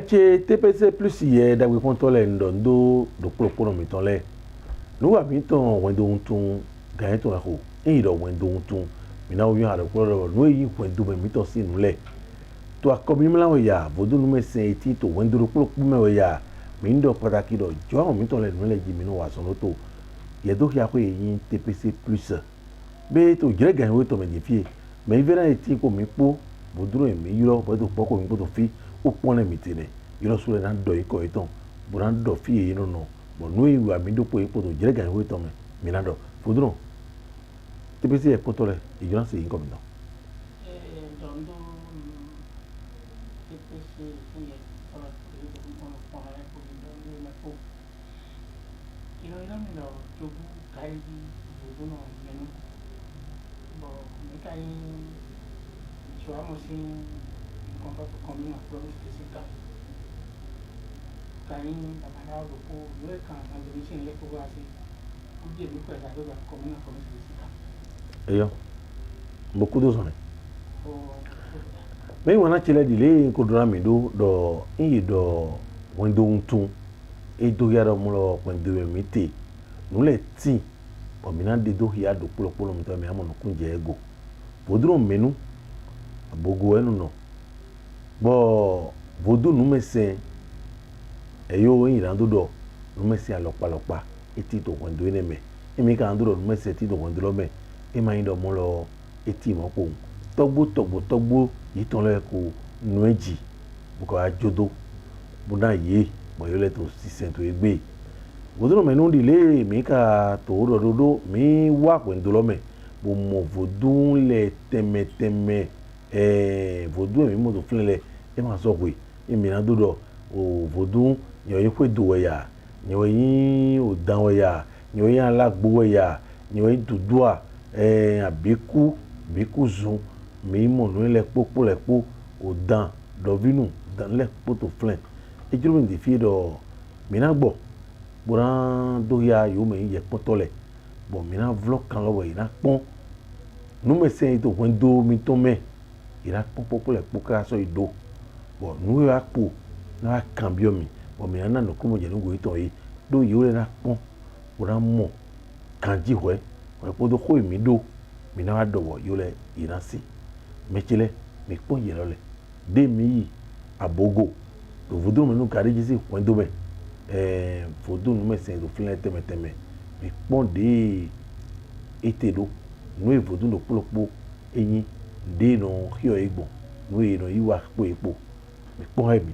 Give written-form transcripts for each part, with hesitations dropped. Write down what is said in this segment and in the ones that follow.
Meche TPC plus ye da we kontole ndondo do kpolokpolo mi ton le. Nu wa mi ton wendo untun ga to ho. E do wendo untun. Mi na oyan are kpolo no yi wendo me mi ton si nu le. To akomi mi la wo ya vodu nu me sen eti to wendo do kpolokpo me wo ya. Mi ndo pataki do jo mi ton le nu le ji mi no wa so no to. Ye do ya ko yin TPC plus. Be to jere ga we to me di fie. Me vera eti ko mi po vodu e mi yiro bo to poko mi po to fi. O pone mitine yoro sure na do iko iton buran do fi yi no bo no iwa mi do po ipo to jere gan we to me mi na do foduro TPC e potole igran se inko mi no dondo TPC ye para ko ko ko ha ko dondo na ko ira mi no jobu kai jobu no menu bo mi kai chwa mo sin contato comigo a prova específica carinho da manhã do povo não é can na direção ele por assim o dia do coisa da comigo a prova específica eyo beaucoup de zones mais wana chele dile ko dora mi do yi do wendo untun e do yaro mo lo wendo mi te nu le tin o mi na de do ya do polopolo mi to mi amo no kunje ego podro menu abogo enu no bo vodu nu mesen eyo yin ran do nu mesen alopa eti to wendo ene me emi kan do nu mesen eti to wendo lo me e ma yin do mo lo eti mo po togbo yi ton le ko nu eji bu ko ajodo bu na ye bo yo le to 6 to egbe vodu me nu dile mi ka to do mi wa wendo lo me bo mo vodu le teme vodu mi mo do fle e ma so pe e mi na do o vodu yo yin kwe do ya yo yin o dan o ya yo yin alagbo ya yo yin dudua biku zun mi mo no le popo o dan do vinu dan le poto flen e juro mi di fi do mi na gbo buran do ya yo me ye potole bo mi na vlog kan lo we na pon nu me se to wendo mi to me ira popo le poka so ido bo nu ya po na cambio mi bo mi na no como je no go ito yi do yi o na pon ora mo kanji hwe o po do ko mi do mi na do wo yo le iransi mechile mi pon ye lo le de mi abogo do vodo me no kare ji si wendo me vodo nu me se do flen teme mi pon de ete do nu e vodo do polopo eyin de no hio egbo nu e no iwa po epo mi pon e mi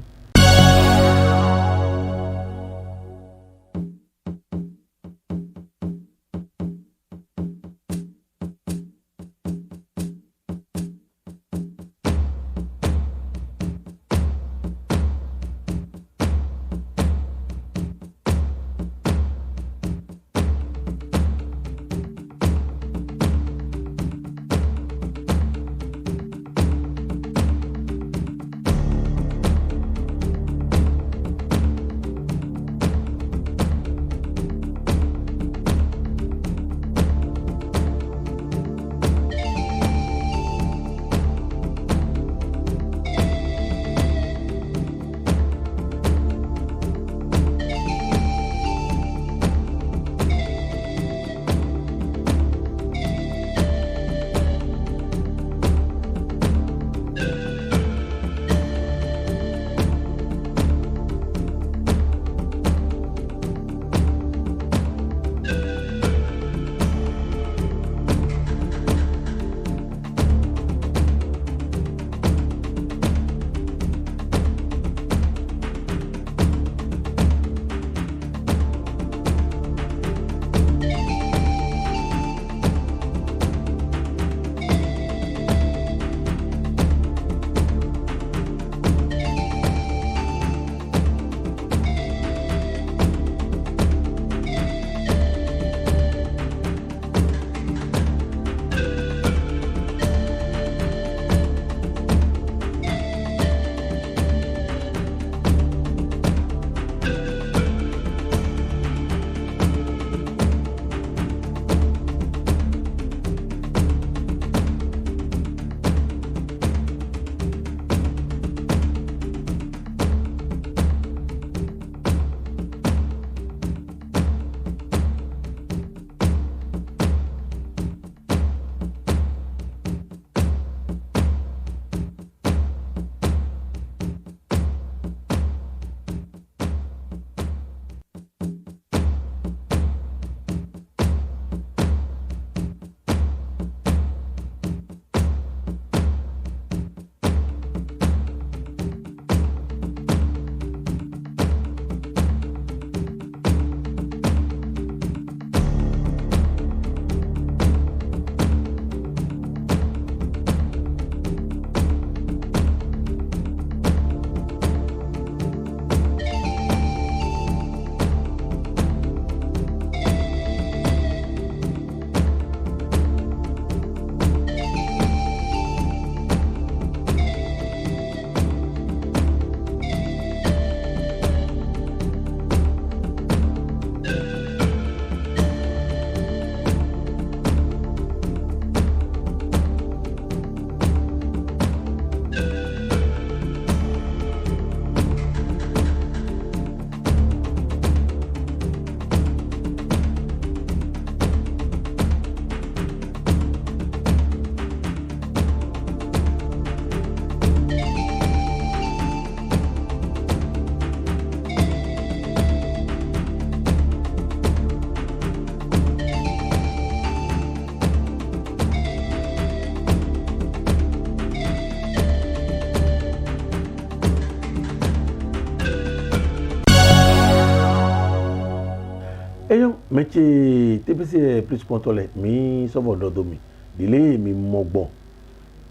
meche tpc plus pontole mi sobo dodo mi dile mi mogbo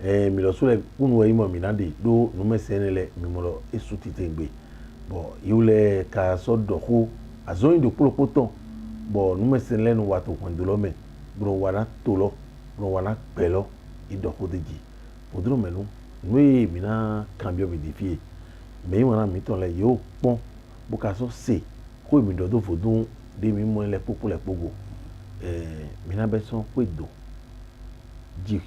mi lo sule kunu e mo mi nande do no mesenele mi mo lo esuti tengbe bo yule ka so do ho azo ndo polopoto bo no mesenele no wato kwendolo me bro wana tolo bro wana pelo ido ho deji podro melu nwe mi na cambio mi defie me wana mi ton le yo pon bo ka so se ko mi do fodun de mi mo le popo le pogo mi na be son kwedo ji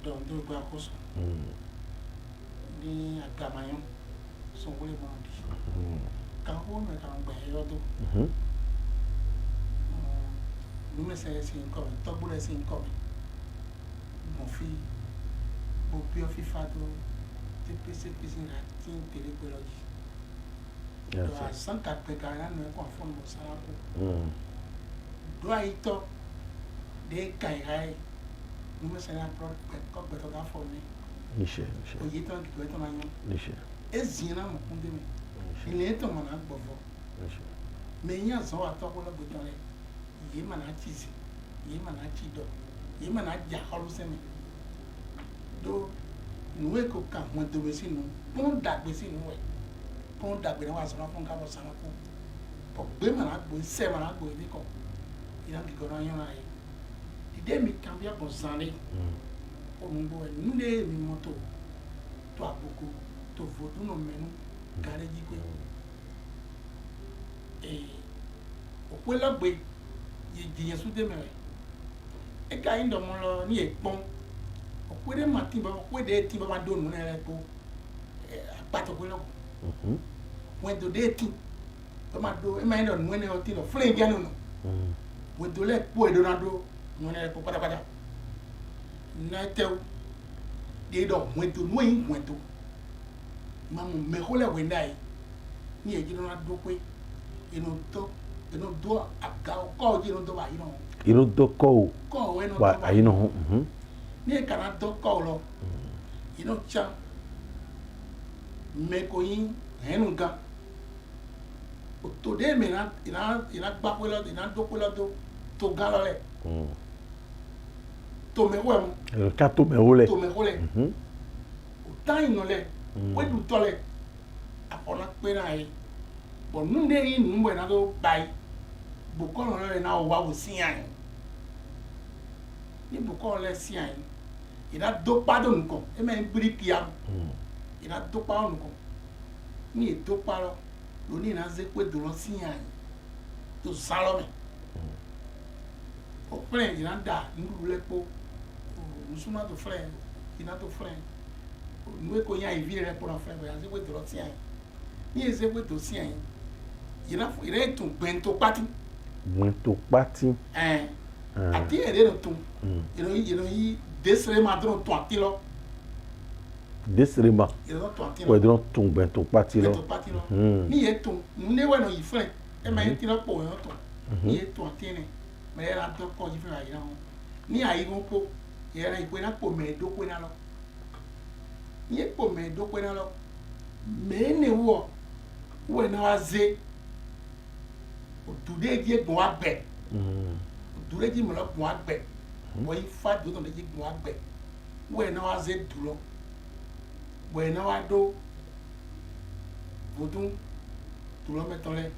donc do gba ko so ni agamayan so wole mo di kan ko me kan gba yo do nu me se sin ko to bure sin ko mo fi bo bi o fi fa do TPC piscine la tin tele biologie do a san ka pe ka na no ko fon mo sala ko do a ito de kai hai nu me se na pro ko be to ga fo ni niche o yi to ki to na yo niche ezina mo kunde me ile to mo na gbofo me nya so ato ko lo bo to le yi ma na chizi yi ma na chido yi ma na ja holu se mi do nuwe ko kan won to be sinu pon dagbe sinu we pon dagbe na wa so na pon ka bo sana ko po gbe ma na gbo se ma na gbo bi ko ina ki go na yan na yi ide mi kan bi abon sanle o ngbo e nle mi moto to aboko to vodu no menu gare ji ko o pe logbe yi jiyan su de me e ka yin do mo lo ni epon opere mati ba opere ti ba do nu na re po apato ko lo when do de ti ba ma do e ma ndo nu ne o ti lo fle ja nu when do le po e do na do nu ne po pada pada na te o de do when do nu yin when do ma mo me ko le we ndai ni e ji do na do pe inu do aga ko ji no do ba ino ino do ko we no wa ayino ni kana do ko lo ino cha me ko yin henu ga o to de me na ina gba pe lo ina do pe lo to ga lo le to me we mo ka to me ole o ta ino le we du to le apona pe na yi bo nu de yin nu we na do bai bo ko lo le na o wa wo si yan ni bo ko le si yan ina do pa do nko e me briki am ina do pa nko ni e do pa lo ni na ze pe do lo si yan to salome o friend ina da ndu le po musuma to friend ina to friend nu e ko yan ivi re po na friend ya ze pe do lo si yan ni e ze pe do si yan ina ire tun gbento pati ati ere no tun you know yi desre ma dron to atilo desrema we dron tun gbento pati lo ni e tun ne we no yi friend e ma yin ti lo po yo to ni e tun atine me era to ko ji friend ayi ni ayi go po era ipe na po me do pe na lo ni e po me do pe na lo me ne wo we na wa ze today die gbon agbe today ji mo lo gbon agbe wo ifa do to le ji gbon agbe we na wa ze dulo we na wa do bodun dulo metole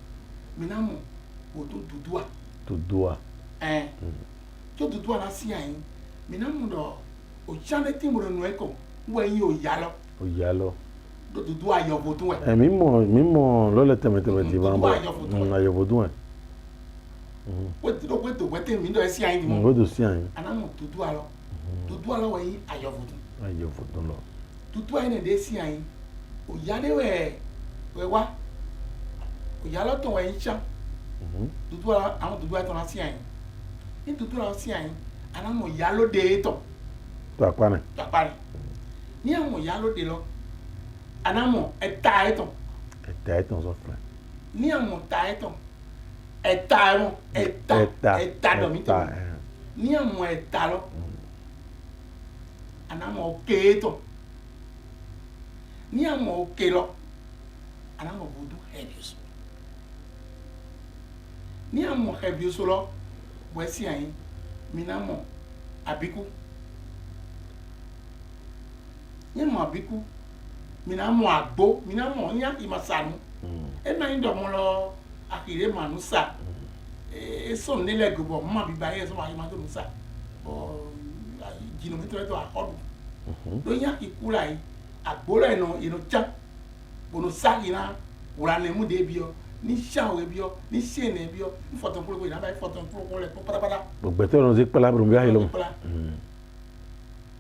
mi na mo bodun dudua to dudua na si ayin mi na mo do o chane ti mo no eko we yin o ya lo dudu ayo bodun e mimo lo le teme ti ba mo ayo bodun e o ti do to wete mi do e si ayin di mo o do si ayin ana mo dudu alo we ayo bodun lo dudu ayin de si ayin o ya de we wa o ya lo to we yin cha dudu alo àwọn dudu ato na si ayin ni dudu alo si ayin ana mo ya lo de to apane ni àwọn ya lo de lo anamo eta eton so friend ni amo ta eton eta do mi to ni amo eta lo anamo ke eton ni amo ke lo anamo bodu helios ni amo heavy solo we si ayin mi na mo abiku ni mo abiku mi na mo agbo mi na mo nya imasanu e na ndo mo lo akire manusa so nílẹ̀ gbogbo mma bi ba ye so wa ma to musa o jino mi to akodu do nya ikura yi agbora ino cha bono sa ina ura ne mu de bio ni sha we bio ni se ne bio foto polo ko ina ba foto polo le pata pata gbogbo te ron se pala bro bi ahilo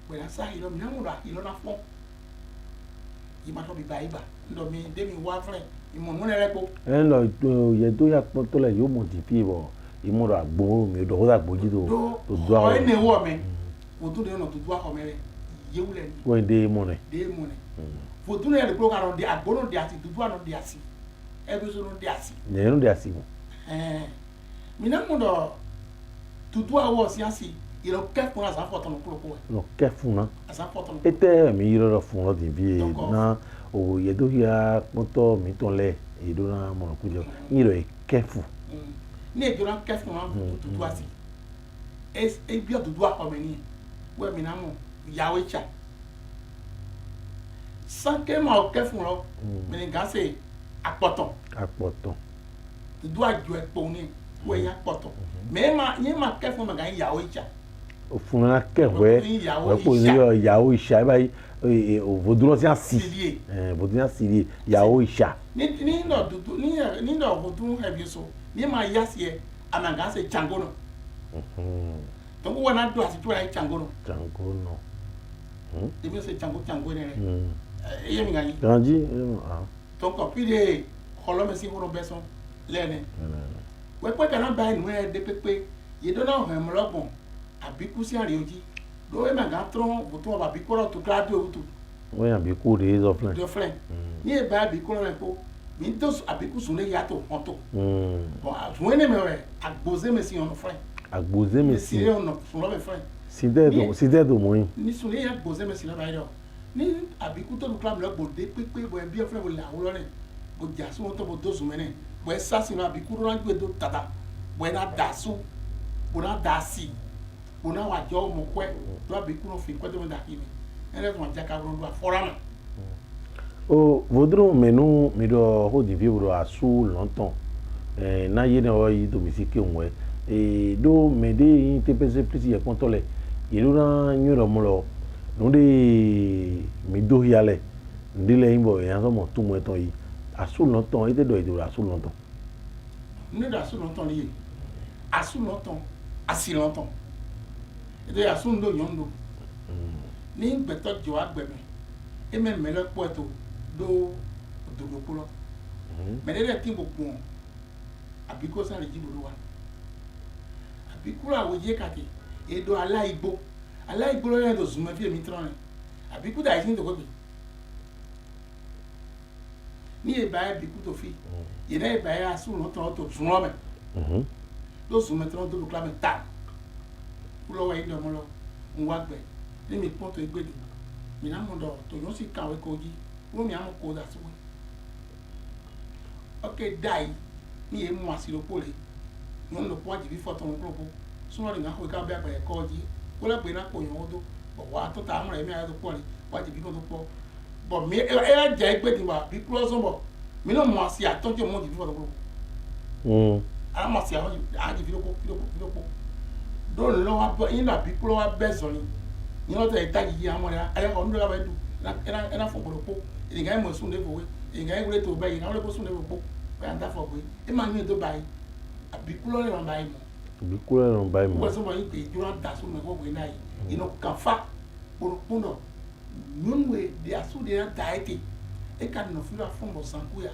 we na sa ilo mi na mu ra ilo na fo yi ma to bi ba iba ndo mi de mi wa fren imo mu ne repo no ye do ya pon to le yo modify bo imo ra gbo mi do da gboji to do o ene wo me o to de no to do a ko mere yewule ni we de mo ne fo to ne le pro ka ro de agbono de ati dudu ano de asi ebe so no de asi ne no de asi mo mi na mo do tutu awo si asi ilo ke fun asa foto no pro ko no ke fun na asa foto no ete mi iro fun lo di bi na o ye do ya poto mi ton le e do na mo ku jo ni ro e kefu ni e do na kefu na tutu asi e bi o dudu akọ me ni we mi na mo yawe cha sanke ma o kefu lo me ni ga se apoto dudu ajo epo ni we ya apoto me ma ni ma kefu ma ga yawe cha o fun na kewe we po ni yawo isha bai o voduro si asi voduro si yawo isha ni no dudu ni no voduro heavy so ni ma yasi e amanga se chango no to ko na do asi to ai chango no ibi se chango ne e mi ngani ganji to ko pide kholo me si woro beson lene we pe kana ba nu e de pepe ye do na han mo logbon abiku si ari oji do e ma ga tron buto ba bikoro to cladio utu we abiku de is offline ni e ba bikoro le po mi to abiku sun le yato honto bon fun ene me we agboze me si on friend agboze me si on sun lo me friend si de do mo yin ni sun le agboze me si lo ba ro ni abiku to lu club lo gbode pepe bo e bi friend bo la wo lo ni bo ja so to bo do sun me ne bo e sa si no abiku ro gbe do tata bo na da su bo na da si bona wa jo mo kwe do abiku no fi kwe do da kimi ene to jaka ro do afora ma o vodro menu mi do ho di vivro asu longtemps na ye ne o yi domicile onwe do me de yin tpc plus ye kontole ilu na nyuro mo lo no de mi do yale ndile yin bo yan so mo tu mo ton yi asu longtemps ite do ido asu longtemps ni da asu longtemps ni asu longtemps asi longtemps ide asu ndo yondo ni gbeto jo agbeme e me me lo poto do dogo kulo me de ti gbogbo abiko sa le jibo wa abiko awo je kake e do alaigbo lo le do zuma fi mi tron abiko da izin do go ni e ba abiko to fi ye na e ba ya asu lo to fun lo me do zuma tron do kla me ta kulo wa ido mo lo nwa gbe ni mi poto egbedi mi na mo do to yo si kawe koji wo mi am ko da so okay dai ni e mu asiro pole no lo po ji bi foto mo ko so ri na ko ka be pa e koji wo le pe na ko yan odo bo wa to ta mo re mi ayo to pole wa ji bi ko to po bo mi e ja egbedi wa bi plus so mi no mo asi atojo mo ji bi foto ko a mo si a ji bi ko do lo wa bo ina bi pro wa bezo ni no te tagi ya mo ya ayo ko ndo ga be du na fo gboro po e ga mo sun de bo we e ga wure to ba yi na wure po sun de bo ba anda fo gbe e ma ni to ba yi abi kulo le ba yi mo wo so mo yi pe ju ran da so me go gbe na yi ino ka fa gboro pundo nun we de asu de na daiti e ka no fi la fo mo sanku ya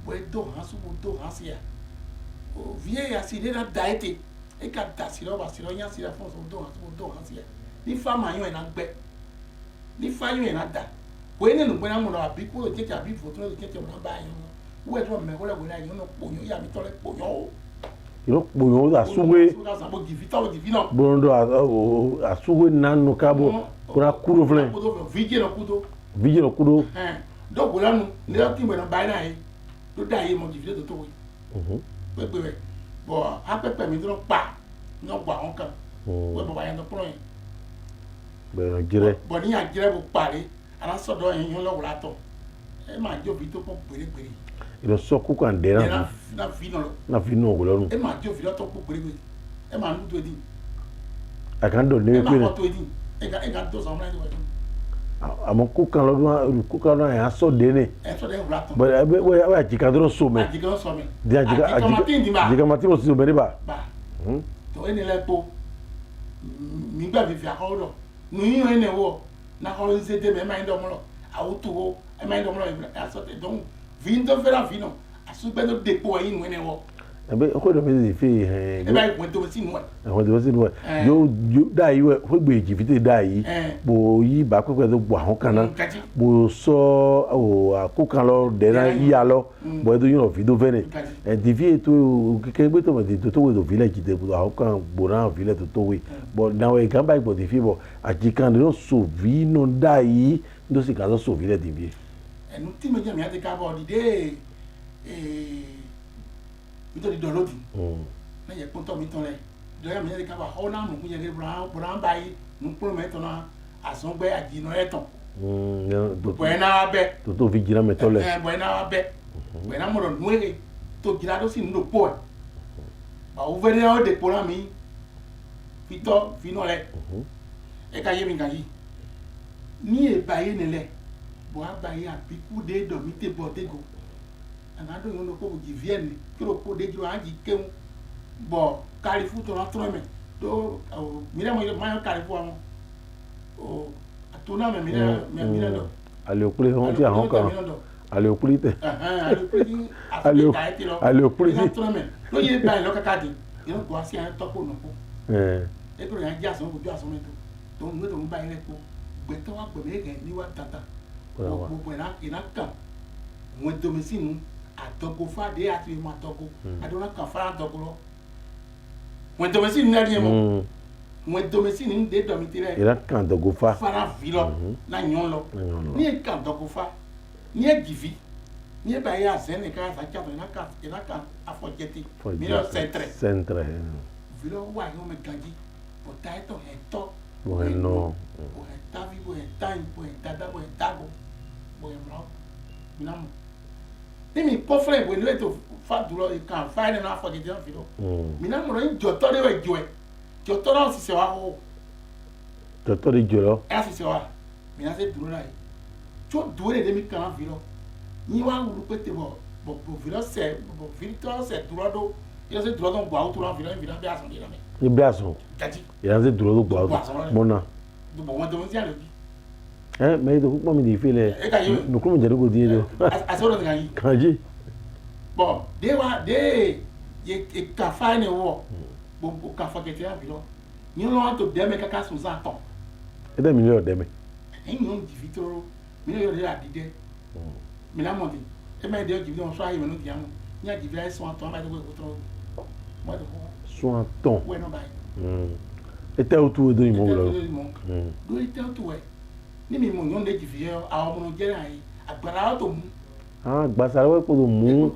bo e do han su bo do han si ya o vie ya si de na daiti e ka da si lo ba si lo nya si la fo so do han si ya ni fa ma yon na gbe ni fa yon na da wo ni nu gbe na mo na abi ko je ti abi foto je ti mo na ba yon wo e to me wo le wo la yon no po yon ya mi to le po yon o iro po yon asuwe bo divino bondo asuwe nanu kabo kura kuro fle vije no kudo do go lanu ni o ti mo na ba na yi do da yi mo divino to we pe bon apẹpẹ mi dúró pa ní ọgbà àwọn kan wọ́n bọ̀ báyẹn tó kúrò yẹn bẹ̀rẹ̀ jẹ́rẹ́ bọ̀ ní àjẹrẹ́ bò parí alásọ̀dọ̀ yẹn yín lọ́wọ́ látọ̀ ẹ máa jó fi tó pọ̀ pérépéré ìrọ̀sọ́ kókò àǹdẹ́ náà fi nà lọ náà fi nù ọ̀gbọ̀n lọ́rùn ẹ máa jó fi lọ́tọ̀ pọ̀ pérépéré ẹ máa nú tó edin àkàndọ̀ ní ẹ wípé máa kọ́ tó edin ẹ ká tó sọ̀rọ̀ náà ní àmọ́ kókò lọ́dún yẹn asọ́ dẹ́nẹ̀ ẹ sọ̀rọ̀ ẹ wùlá tán bẹ́ẹ̀ bẹ́ẹ̀ àjìká dọ́rọ̀ so mẹ́ àjìká sọ mi di àjìká ma tí mo so mẹ́ níbà. tó ẹni lẹ tó mi gbà fífi àkọ́rọ̀ nù yín ẹni wọ n'akọ́rọ̀ ń ṣètè mẹ́ ẹ máa ń dọ́mọ́ lọ àwọn tó wọ ẹ máa ń dọ́mọ́ lọ ẹ sọ̀tẹ̀ dọ́hùn fi ń tó fẹ́ràn fi nà àsùgbẹ́ tó dèpò ẹ̀yìn nù ẹni wọ. ẹbẹ ọkọ ìdọ̀mí ti fi hẹn. ẹ bá ìwọ̀n tó sínú ẹ. ẹ̀wọ̀n tó sínú ẹ yóò dá yìí wẹ fún gbè jìbìtì dá yìí bò yí bá pẹpẹ tó bò àwọn kan náà bò sọ àkókan lọ dẹ́nà yíya lọ bò ẹ tó yín ọ̀fi tó fẹ́rẹ̀ ẹ ti fi ètò kékeré gbé tó mọ̀tì tó wé tó fi lẹ̀ jìtẹ̀ bò àwọn kan bò náà fi lẹ̀ tó wé bò náà ẹ̀ gán báyìí bò ti fi bọ̀ àjìkan ló sòfì nù dá yìí ní sì kà tó sòfì lẹ̀ ti fi. ẹnu tí mi jẹ́ mi á ti ká bọ̀ dìde nítorí dọ̀lọ́dì náà yẹ kóńtọ́ mi tán rẹ̀ dọ̀yà mi yẹ ká bá ọ́ náà nùkú yẹ kí bùrán báyìí nùkúrò mẹ́tọ́ náà àsọ̀gbẹ́ àjìnà ẹ̀ tán bọ̀ẹ́ náà bẹ́ tó fi jìnnà mẹ́tọ́ lẹ̀ bọ̀ẹ́ náà bẹ́ bọ̀ẹ́ náà mọ̀rọ̀ nù èrè tó jìnnà tó sì ń lò pọ̀ ẹ̀ bàwọ̀ fẹ́rẹ́ náà dè pọ̀ náà mi fi tọ́ fi náà rẹ̀ ẹ̀ ká yé mi kà yìí ní èbáyé nílẹ̀ bọ̀ àbáyé àbíkú dé dọ̀mí tè bọ̀ dé go anado yìí ló kó jì vienne kí ló kó déjú àjì kéwọn bọ kàlífù tó náà tọrọ mẹ tó mìíràn mọ máa ń kàlífù àwọn àtúná mẹ mìíràn lọ. àlèkùlé wọn ti àwọn kan àlèkùlé tẹ. àlèkùlé tí tọrọ mẹ ló yẹ báyìí lọ́kàkà di yẹn kó wá sí àyẹn tọ́kọ̀ nù kó. ẹ tó yẹn jẹ́ àsán ojú àsán mẹ́tò tó ń gbé tó ń báyìí rẹ kó gbẹtọ́ wa gbẹ̀mẹ́ kẹ́ níwá tata gbogbo ìná kàn wọn domesinu atɔgo fa de ati mu atɔgo adona kan fara atɔgo lɔ wọn domesinu náà ni ẹ mọ wọn domesinu de dɔmi ti rẹ. ìlà kan atɔgo fa. fara vi lɔ na nyɔn lɔ ní yẹ kan atɔgo fa ní yẹ jivi ní yẹ bá yẹ azɛn nìkan azàtsàtɔ ìlà kan afɔjɛti mílíɔn sɛntrɛ. sɛntrɛ. vi lɔ wà yọ mɛ ganji bɔta yẹ tɔ hɛ tɔ. bɔn ɛ nɔ. bɔn ɛ tavi bɔn ɛ tanyi bɔn ɛ dada bɔn ɛ dago bɔn ɛ mlɔ minamu. Ni mi kɔfrɛ ìwé nílé tó fa dùrọ̀ ìkàn fáyé nínú afɔjẹjẹ náà fi lọ. Mìíràn mọ̀rọ̀ yín jọ̀tọ́ de wẹ̀ jọ ẹ̀ jọ̀tọ́ náà sì sẹ̀ wá hó. jọ̀tọ́ de jọ lọ. ẹ̀ sì sẹ̀ wá mìíràn sẹ̀ dùrọ̀ náà yìí. Tí o dùrọ̀ de mi kàn án fi lọ. Yín wá wulu pété bọ̀ fi lọ sẹ̀ fi tọ́ sẹ̀ dùrọ̀ dó yín sẹ̀ dùrọ̀ tó ń bọ̀ àwọn tó náà fi lọ yín fi lọ bí àsùn de lamẹ́. ní bí àsùn. Gàjí. yìí sẹ̀ dùrọ̀ tó gbọ̀ àwọn mọ́nà. Bọ̀ wọ́n dọ̀wọ́n sí àlọ́ bí. ẹ mẹ ètò púpọ̀ mi di ìfẹ́ lẹ̀ nùkúrú mi jẹ́ dókòó díẹ̀ lọ. Àsọ̀rọ̀ nìkan yìí. kànjí. Bon de ye ka fa ne wo bo ka fa kete ya bi lo ni lo to de me kaka sun za ton e de mi le o de me e ni on di vitoro mi le yo de adide mi la mo di e me de o di on so ayi me no di amo ni a di vi ai so ton ba de ko to mo de so ton we no ba e te o tu do imo lo do e te o tu we ni mi mo yon de di vi àwọn mo no je ai agbára to mu gbasara wẹ́ kó tó mú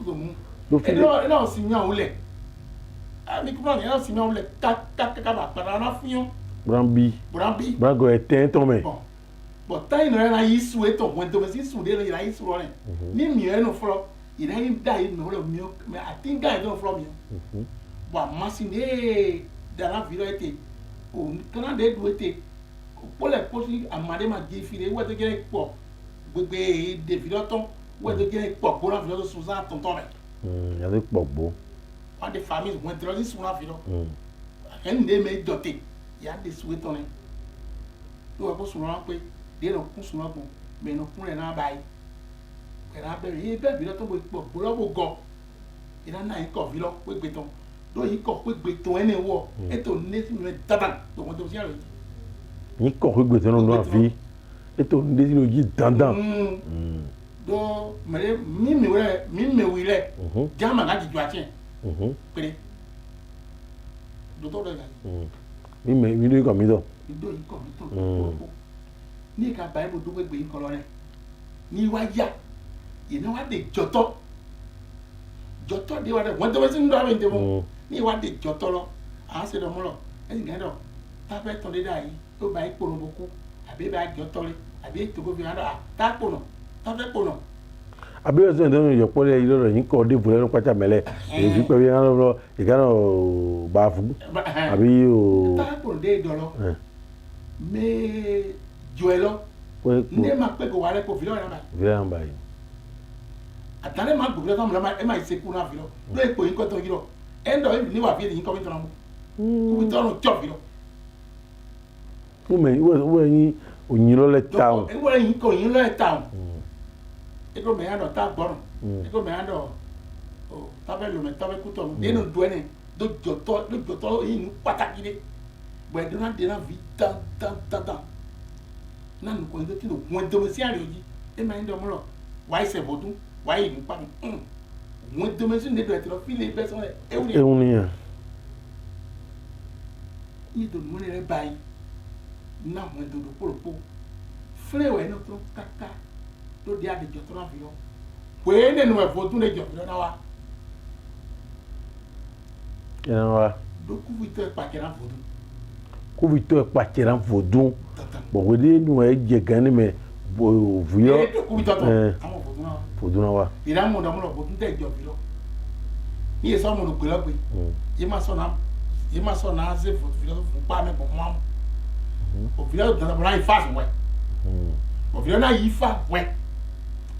ló fi lé. ẹ náà sì yan òun lẹ̀ ní kúrò ní ẹ náà sì yan òun lẹ̀ kábà padà náà fún yán. burambi burago ẹ tẹ́ tán mẹ́. bọ̀ táyì náà yẹn yí sùn ètò wọn tó bẹ sí sùn dé yẹn yí sùn rọ rẹ ní mìíràn nù fọlọ yẹn yí dá yìí nù rẹ mìíràn mẹ àti gá yẹn tó fọlọ mìíràn bọ̀ àmọ́ sí ní ee dara fi rẹ tè o kana de du ètè kpọlẹ̀ kpọsi àmàdé ma di fi rẹ wọ́n tó jẹ́ pọ̀ gbẹgbẹ dèfi lọ́tọ́ wọ́n tó jẹ́ pọ̀ gbọ́dọ̀ fi lọ́tọ́ sunsan tọ̀ntọ̀ rẹ̀. yàrá pọ̀ gbó. wọ́n ti fa mi wọ́n ti lọ sí sunna fi lọ. ẹni de mi dọ̀tẹ̀ yà á de suwe tán rẹ̀ ló wà kó sunna pé de lọ kún sunna kún mẹ nà kún rẹ̀ náà báyìí pẹ̀lú abẹ́rẹ́ yìí bẹ́ẹ̀ fi lọ́tọ́ bó pọ̀ gbọ́dọ̀ bó gọ̀ ìdáná yìí kọ̀ fi lọ pé gbé tán lóyìn kọ̀ pé gbé tán ẹni wọ̀ ètò ní sinmi dábàá tó wọ́n tó sí àlọ́ yìí. yìí kọ̀ pé gbé tán lọ́nà àfi ètò ní sinmi yìí dandan. do mẹrẹ mímẹwì rẹ jama ka jiju àti ẹ péré dòtò dọ yàrá. mi do ikọ̀ mi dọ̀. do ikọ̀ mi tó kó ní ìka báyìí bó dúpẹ́ gbé ikọ̀ lọ rẹ ní wá yá ìná wá de jọtọ de wa dẹ wọ́n tẹ́wọ́ sí ní dọ́wọ́ ìdẹ́wọ́ ní ìwádìí ìjọ́tọ́ lọ à ń ṣe lọ́mọ́ lọ ẹ̀sìn gẹ́dọ̀ tá a fẹ́ tán dédé àyè tó bá ipò nù bókú àbí bá ìjọ́tọ́ rẹ àbí ètò gbogbo ìhàdọ̀ tá a pò nà tá a fẹ́ pò nà. àbí ọ̀sẹ̀ ìdánwò ìyọ̀pọ̀ rẹ̀ yìí lọ́rọ̀ yìí kọ́ dé ìbúlẹ̀ ní pàtà mẹ́lẹ̀ èyí pẹ̀lú ìkànnà bá a fún àbí o. tá a pò nù dé ìdọ̀lọ́ mẹ́ jọ ẹ lọ ndé máa pẹ́ kó wà rẹ̀ kó fi lọ́wọ́ yẹn báyìí. àtàlẹ́ máa gbòmìnira sọ́mu lọ́mọ ẹ máa ṣe kú náà fi lọ ló èpò yín kọ́ tó yí lọ ẹ̀ ń dọ̀ ẹ̀ ní wà fi yín kọ́ fi tọ́ra mọ́ kó fi tọ́run jọ̀ fi lọ. wọ́n yín òyìn lọ́lẹ̀ táwọn. wọ́n yín kò yín lọ́lẹ̀ táwọn. eko mɛ ya dɔ ta gbɔrɔ eko mɛ ya dɔ o tabɛ lomɛ tabɛ kutɔ nu den nu do ɛnɛ do jɔtɔ yi nu pataki de bɔn ɛdina dena vi tan na nu kɔni do ti do ŋun domesi ari o ji e ma yi dɔ mu lɔ wa yi sɛ bodu wa yi nu kpa nu ŋun domesi ne do ɛti lɔ fi le bɛ sɔn dɛ ewu ni yan. yi do nu ne yɛrɛ ba yi na ŋun do kpolokpo filɛ wɛ ne tó kaka tó di adi jɔtɔ na fi lɔ wèé ne nu ɛfɔ tún ne jɔ fi lɔ na wa. yẹn wa. do kuvitɔ kpakɛra vodun. kuvitɔ kpakɛra vodun bɔn de nu yɛ jɛ gani mɛ vuyɔ. ee do kuvitɔ tɔ an ma vodun na wa. vodun na wa. yìrá mu dɔn mu lɔ vodun tɛ jɔ fi lɔ ni yɛ sɔn mu do gbɛlɛ gbe yìí ma sɔn na se fi lɔ fún kpa mɛ bɔn mu amu o fi lɔ dɔn bɔn ayi fa wɛ o fi lɔ na yi fa wɛ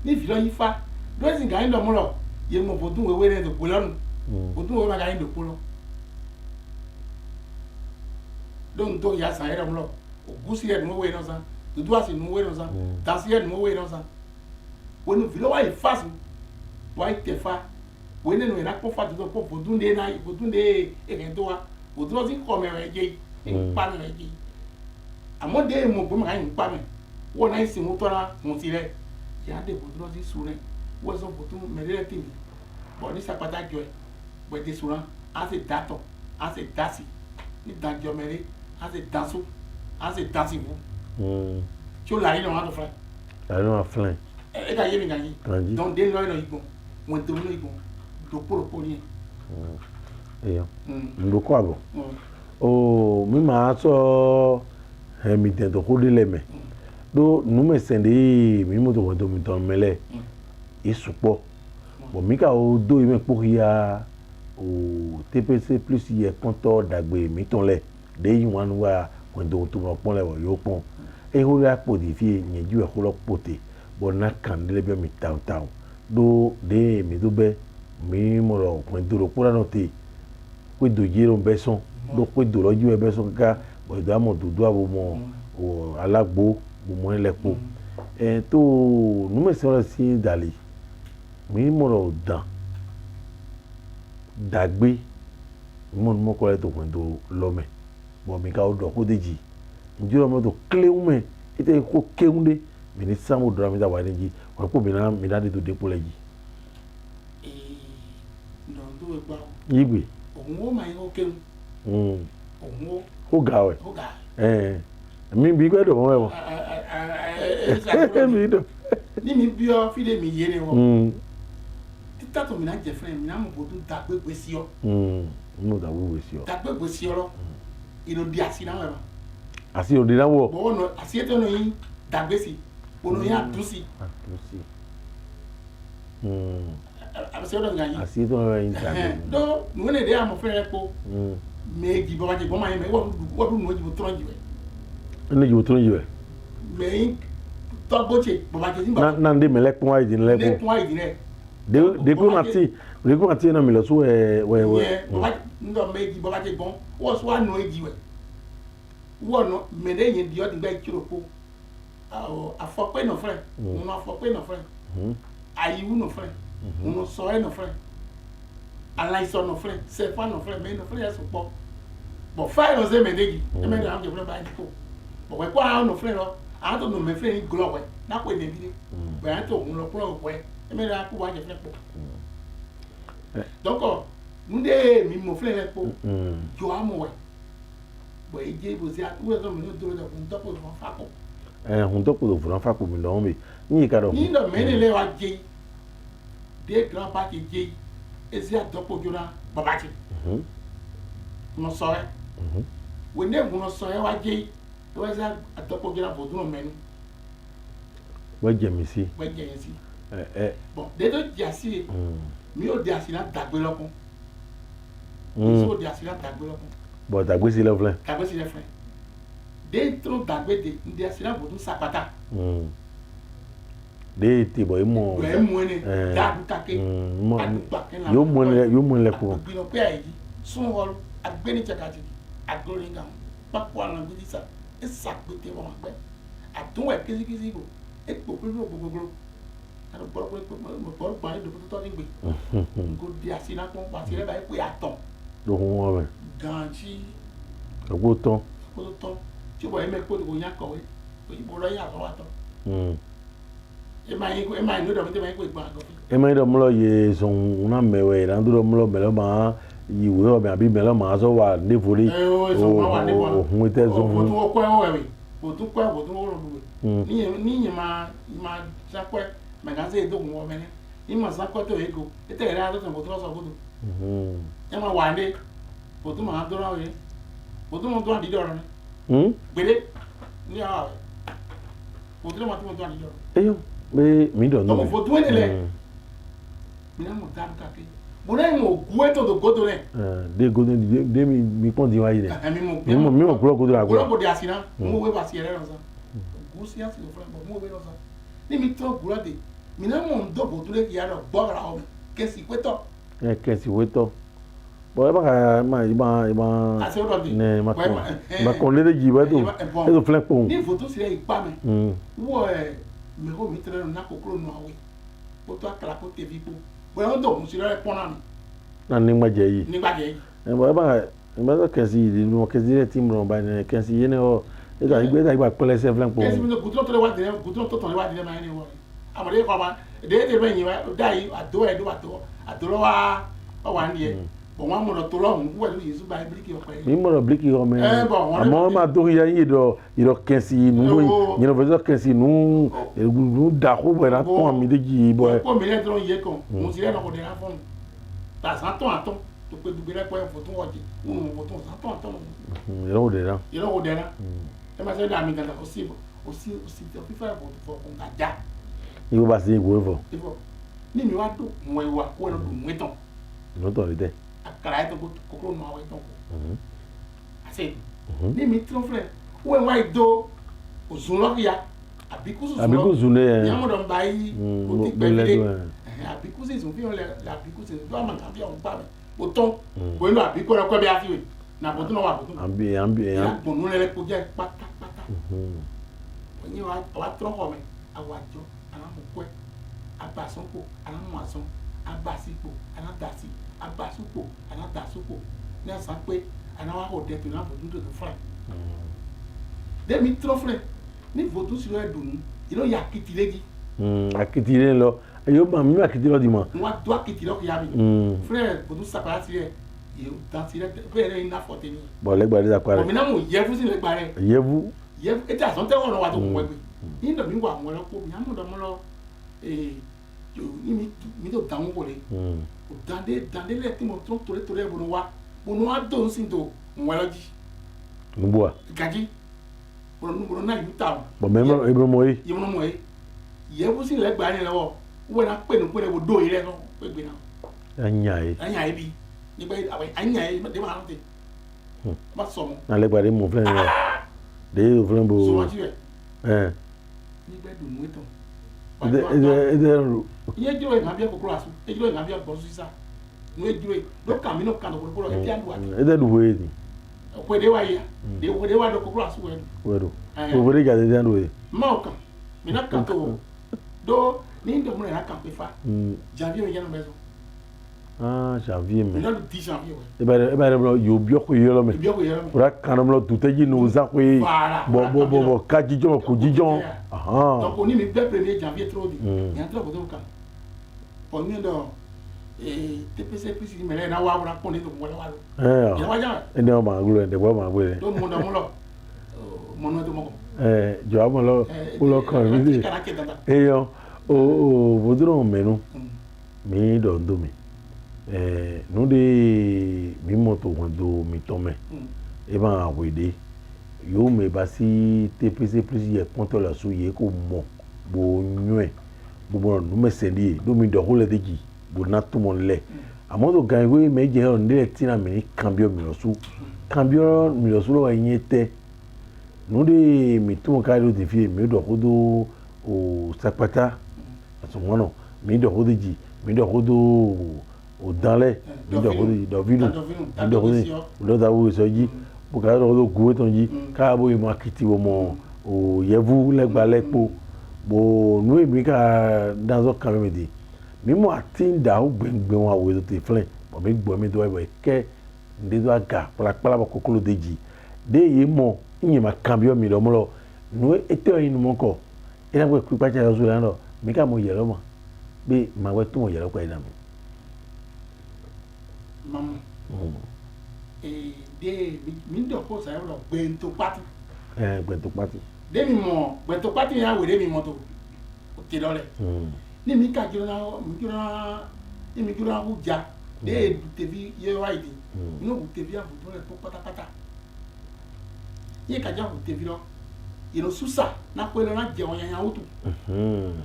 ni fi lɔ yi fa do esi nga yi dɔn mu lɔ yɛ mo vodun wewe ne do gbɛlɛ nu vodun wewe ma ka yi do kpolɔ don to ya san yɛrɛ mu lɔ o gusi yɛ numu wewe nɔ san dudu asi numu wewe nɔ san dansi yɛ numu wewe nɔ san o ni fi lɔ wa yi fa sun wa yi tɛ fa o ye ne nu yɛrɛ kó fa tuntun kó vodun de na vodun de ekɛ to wa vodun lɔ si kɔmɛ wɛ dze nkpa mɛ wɛ dze àmọ́ de mo bó ma ka yi nkpa mɛ wọ́n náà sin wọ́n tọ́ra wọ́n ti rẹ̀ yà á de vodun lọ sí sun rẹ̀ wọ́n sọ vodun mẹ́lẹ́ rẹ̀ tèmi bọ̀ ní sapata jọ ẹ̀ bọ̀ ẹ̀dẹ̀ sun rẹ̀ á sì da tọ̀ á sì da sí ní dàjọ mẹ́lẹ́ á sì da so á sì da sí wọ́ tí ó láyé náà wọ́n á tó filẹ̀. láyé náà filẹ̀. ẹ ka yé mi ka yé dɔn den lɔri nɔ igbɔn wọn tó nɔ igbɔn do kpolokpo ni. eya ndokɔ abɔ o mi maa sɔ mi tɛntɛ ko de lɛ mɛ do nume sɛnde mi mo to ko to mi tɔn mɛlɛ esukpɔ bɔn mi ka o do yi mɛ kpɔki ya o TPC plus yɛ kɔntɔ dagbe mi tɔn lɛ de yi wani wa kɔntɔ to ma kpɔn lɛ wɔ yɔ kpɔn eho ya kpɔ di fi nyɛju ɛkó lɔ kpɔ te bɔn na kan de lɛ bɛ mi taw do de mi do bɛ mi mo lɔ kɔntɔ lɔ kpɔra nɔ te kó do yi lɔ bɛ sɔn do kó do lɔ ju bɛ sɔn kaka bɔn do amɔ dodo abo mɔ o alagbo mo mɔ lɛ kpɔ to nume sɛn lɛ si dali mi mo lɔ dan dagbe mo nu mo kɔ lɛ to kɔntɔ lɔmɛ bɔn mi ka o dɔ ko de dzi ŋdzi lɔ mo to klewu mɛ ete ko kewu de mi ni sanwó dɔrɔn mi ta wa ne dzi wɔ kpɔ mi na de to depo lɛ dzi. yigbe. òun ó máa ń kó kéwu. òun ó. ó ga wɛ. ó ga. mi bi gbɛ dɔn wɛ wɔ. mi dɔn. ni mi bí ọ fi de mi yé ne wɔ. títà tó mi náà jẹ fún mi náà mo bò tó dàgbégbé sí ọ. mo dàgbégbé sí ọ. dàgbégbé sí ọ lọ ìròdì àti náà wẹ̀ ma. àti òde náà wọ. bọ́wọ́ nọ àti ètò ọ̀nà yín dàgbé sí ọ̀nà yín àtúnṣe. àbẹ̀sẹ̀ ọ̀dọ̀ nǹkan yín. àti ètò ọ̀nà yín dàgbé. dọ́ nùwé lè dé àmọ́ fẹ́rẹ́ kó méjì bọ́bá jẹ bọ́mọ yẹn mẹ́ wọ́n dún nùwé jìbò tọ́rọ̀ jù ẹ̀. ẹni jìbò tọ́rọ̀ jù ẹ̀. mẹ́yìn tọ́gbọ́tsẹ̀ bọ́bá jẹ nígbà. náà ndé mẹ́lẹ́ kún wáyé dín lẹ́kún. lẹ́kún wáyé dín lẹ́. diplomati na mi lọ so wẹ́wẹ́. yẹ bọ́bá ndọ̀ méjì bọ́bá jẹ gbọ́n wọ́n sọ wà nù èjì wẹ̀ wọ́n nọ mẹ́lẹ́ yẹn di ọdún gbà ìkírò kó afɔkpɛ nɔfrɛ ŋun afɔkpɛ nɔfrɛ ayiwu nɔfrɛ ŋun sɔɛ nɔfrɛ alaisɔ nɔfrɛ sɛfa nɔfrɛ mɛ nɔfrɛ yɛ sɔkpɔ bɔn fa yɛ lɔsɛ mɛ degi ɛmɛ de àwọn jɛfrɛ bá yɛ kó bɔn wɛ kó àwọn nɔfrɛ lɔ àwọn tó nɔmɛfrɛ yɛ glɔ wɛ n'akɔ yɛ nɛbi de bɔn yɛ tó ŋun lɔ kplɔ wɛ ɛmɛ de akó wa jɛfrɛ kpɔ dɔnkɔ nude mi mɔfrɛ yɛ kpɔ jɔ amɔ wɛ bɔn edze bosi wúlò tó mi ní o dúró dɛ kó n tɔkò fún fa kó. hun tó kò fúnra fa kò mi lọ́wọ́ mi ní ìka dọ̀. ní ìdọ̀ mẹ́rin lè wa jẹ de grand party jẹ ezi adopo jona babaji no so e we ne mu no so e wa je we ezi adopo jona bodu no menu wa je mi si bon de do jasi mi o de asina dagbe lokun so de asina dagbe lokun bon dagbe si le flen dentro dagbe de ndi asina bodu sapata de ti boy mo ni da kake yo mo le ko bi no pe ayi sun hol agbeni chakati agloringa papo na gidi sa e sapete won agbe atun e kizikisi go e popo gbogbo ado boro pa do to ni gbe go di asina pon pa ti re ba pe aton do won we ganji ogbo ton tí bọ̀ ẹ̀mẹ́ kó tó yàn kọ̀wé òyìnbó lọ́yà àtọwà tọ̀. ẹ máa ń lọ́dọ̀ mi tí wọ́n ń pè gbọ́n àgọ́ fi. ẹ máa ń dọ̀ mọ́lọ́ yẹ sọ̀hún una mẹ́wẹ́ ìdáná tó mọ́lọ́ mẹ́lọ́ máa ìwé ọ̀bẹ àbí mẹ́lọ́ máa sọ wà níforí òhun tẹ́ sọ fún. òtún kọ́ ẹ̀wọ̀ ẹ̀wẹ̀ òtún kọ́ ẹ̀wọ̀ òtún wọ́n lọ́dún níyìn máa sápẹ́ mẹ̀gánsẹ́ ìdókun wọ mẹ́lẹ́ ní mà sápẹ́ tó yẹ kó ètò ìrẹ́ àtọ́tún òtún lọ́sọ̀ kótó ẹ máa wà ní òtún máa dúró àwọn yẹn òtún mọ̀ tó wà dídọ̀ rẹ̀ gbede ní àwọn òtún mọ̀ tó wà dídọ̀ rẹ̀. eyo pé mi dọ̀ náà. ọmọ fòtú ẹ̀ nílẹ̀ mi náà mọ̀ tá a dùn kàkiri mo náà mọ̀ ògùn ẹ̀ tó tó gótó rẹ̀. de gótó de mi pọ́n ti wáyé rẹ̀ mi mọ̀ kúrò gótó rẹ̀. kúrò kò dé àsìná mo wé wá sí ẹ̀rẹ́ lọ́sàn ògùn sí àsìkò fúnra bọ̀ mo wé lọ́sàn ní mi tó kúrò dé mi náà mọ̀ ń dọ̀bọ̀ tó lé kìí àrọ̀ gbọ́ra ọmọ kẹsì wétọ̀. Kẹsì wétọ̀ bɔn eba ka ma kɔn lé dzi bɛ to filɛ kpɔn. ní foto si yɛ ikpa mɛ wɔ mɛko mi tɛrɛ na kokoro nù awɛ kótó akala kó tẹbi kpó bɔn ɛwɔ dɔ musi lɛ kpɔn nami. na nígbàjɛ yi. nígbàjɛ yi. bɔn eba ka kɛsi yi nù kɛsi yɛ ti mùrọ̀ ba yɛ kɛsi yɛ ne wɔ eka igba kpɛlɛ sɛ filɛ kpɔn. kɛsi mi gudurɔ tó lé wa dɛrɛ gudurɔ tó tɔn lé wa dɛrɛ ma yɛ ni wɔ amadu yɛ kɔ ma de yɛ de bɛ yin wa da yi a do yɛ do a do lɔ wa ni yɛ. Bon moi mon tolo on voit lui Jésus ba bliki o pe mi mo bliki o me amo ma do ya yido kensi nu ni no vezo kensi nu da ko bo na ton mi de ji bo ko mi le tron ye kon mo si le no ko de la fon ta san ton aton to pe dugbe le po en photo oje unu mo ton san ton aton yo de la e ma se da mi ganda o si te fi fa for on ga ja ibo ba se igbo fo ni mi wa do mo e wa ko no do mo eton no to ide akara ito kokoro nu awe ton ko ase ni mi tron frère we wa ido ozun lo ya abiku su ne ya mo don ba yi o ti pe le abiku se sun fi on le abiku se do ma kan bi on pa mi o ton bo lo abiku ro ko bi afi we na bo tun wa bo tun ambi gbonu le ko je pata oni wa tron ko mi awajo ana mo ko abasunko ana mo asun abasipo ana dasi abasupo ana dasupo ní àṣà pé ana wa ho de to na fojú to fry de mi tro frère ní fojú si lo edun ilo ya kitileji akitile lo yo ba mi akitile di mo wa do akitile ko ya mi frère fojú sapara ti re ye dan ti re bere ina forte ni bo le gba de apare o mi na mo yevu si le gba re yevu e ta so te won wa to mo egbe ni do mi wa mo lo ko mi amu do mo lo mi to dáhùn wọlé o dande lẹ tí mo tún torí bonu wa dùn sí do nwẹlọji. nbua. gaji bonu náà yìí ta o. bɔn mɛ ebolo mɔ ye. yebolo mɔ ye yẹbu sí lẹ gbà yẹn lọ wọ́n náà pè ní pé o do yìí lẹ náà pé gbé náà. an y'a ye. an y'a ye bi nígbà yìí an y'a ye de ma hàn tẹ. a ma sọmọ. n'ale gba de mɔ filɛ nin de ye o filɛ bo. sọmọtì rẹ. nígbà dùn mú tán. Iye jiro nga bia kokoro asu e jiro nga bia gbosu sisa no e jiro do ka mi no kan do kokoro e tian duwa e de duwe ni ko de wa ya de wo de wa do kokoro asu wedo ko bore ga de tian duwe ma o kan mi na kan to do ni ndo mo na kan pe fa janvier mi yana mezo janvier mi na do 10 janvier e ba re yo bio ko yelo me ora kan mo tu teji no za ko bo ka jijo ko jijo donc on mi be 1er janvier trop di ni entra bo do kan poni do TPC plus mi le na wa wora poni do mo le wa lo ya wa ja e de ma glo de bo ma gbe do mo do mo lo mo no do mo jo amo lo kan mi de yo o bodro menu mi do ndo mi nous de mimoto quando mi tome e ba wede yo me basi TPC plus ye ponto la su ye ko mo bo nywe bo bo no me sendi do mi do hole de ji bo na to mon le amodo gan we me je on de tina me cambio mi lo wa nyete nous de mi to ka do de fi mi do hodo o sapata aso mono mi do hodo ji mi do hodo o dalẹ̀ mi do vinu mi do hodo lo da wo so ji bo ka do go ton ji ka bo mo akiti wo mo o yevu legba lepo bo nu emi ka danzo kan me di mi mo atinda o gbengben wa wo te flen bo mi gbo mi do e ke nde do aga pala ba kokolo deji de ye mo yin ma cambio mi do mo lo nu ete yin mo ko ina gbe ku pa cha so la no mi ka mo yero mo be ma we tu mo yero ko ina mi mamu de mi do ko sa lo gbento pati de mi mo gbento pati ya we de mi mo to o ti lole ni mi ka jiro na hu ja de du tevi ye waidi no hu tevi abu to le to pata ye ka ja hu tevi lo ino susa na ko na je won yan wutu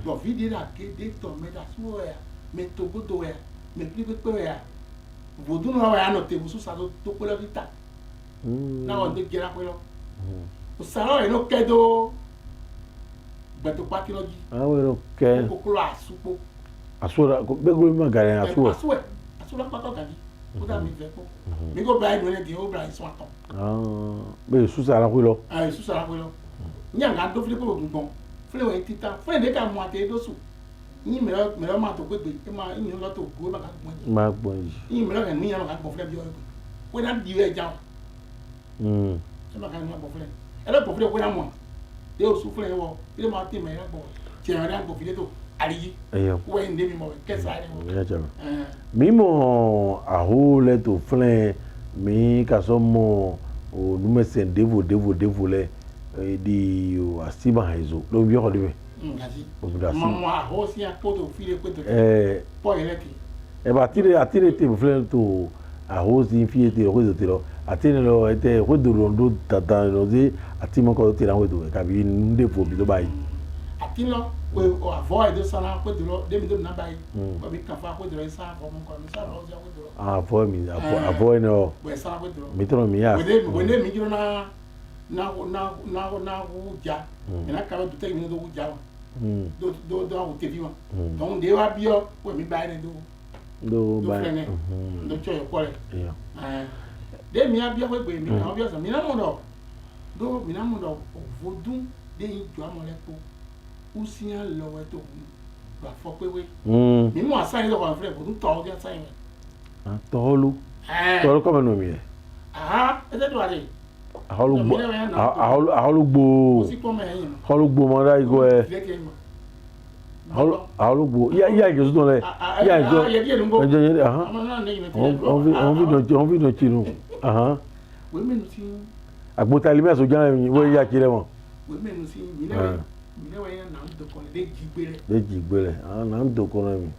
do video da ke de to me da su ya me to godo ya me pe ya vodun na wa no tevu susa to ko le vita na o de gera ko lo o saro e no kedo gbeto pati loji we no ke ko lo asupo asura ko be go mi magare asura pato gani o da mi ve ko mi go bra no le di o bra iso aton be susa la ko lo susa la ko lo nyanga do fle ko gbon fle we tita fle de ka mo ate do su yin me lo ma to gbegbe e ma yin lo to go ma gbon yin me lo kan ni yan ka gbon fle bi o we na di we ja se ma kan ma gbon fle e lo gbon fle ko na mo de o su fle wo ile ma ti me ya gbon ti yan ra gbon fle to ariyi we nde mi mo ke sa ni mi mo ahole to fle mi ka so mo o nume sen devo le di o asiba haizo lo bi ko de mamu aho si apoto file ko to po eleki e ba atire te fle to aho si fi te ko to lo atine lo ete ko do ndo tata lo di atimo ko te la we do ka bi nde fo bi to bayi atilo we o avoid do sana ko do de mi do na bayi ko bi kan fa ko do sa ko mo ko mi sa lo ja ko do avoid no we sa ko do mi to mi ya we de mi jiro na ja na ka do te mi do ja do o te viwa donc de wa bio we mi bayi do bayi do choyo ko le de mi abia we gbe mi na obia so mi na mo do vodun de yin jo amole po usian lo we to ba fo pe we mi mo asan lo ko fre vodun to o dia asan we tolu ko no mi e te do ale aholu gbo mo da igo aholu ya je so le ya je on vi no chinu we menu si agbota limi aso jan we ya kire mo we menu si mi le we na do ko le jigbere na do ko na mi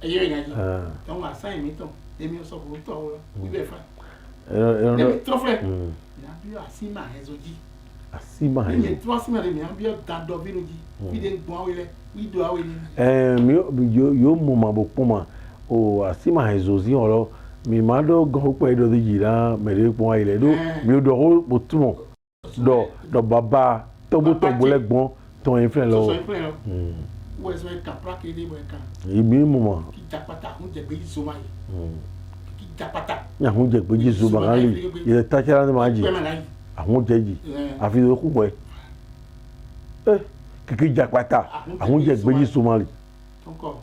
eye ina ji ton assign mi ton emi o so ko to we be fa trofle na bi asima hezoji asima he mi trofle mi an bi da do binuji bi de gbon awele wi do awele mi yo mo ma bo poma o asima hezoji oro mi ma do go pe do di jira mere pon ile do mi do ho botumo do baba to bo le gbon ton influence lo wo so ka prake ni mo ka ibi mo ma ki japata hun je gbe so mai ki japata ya hun je gbe so ba ri ye ta chara ni ma ji ahun je ji afi do ku boy ki japata ahun je gbe so ma ri tonko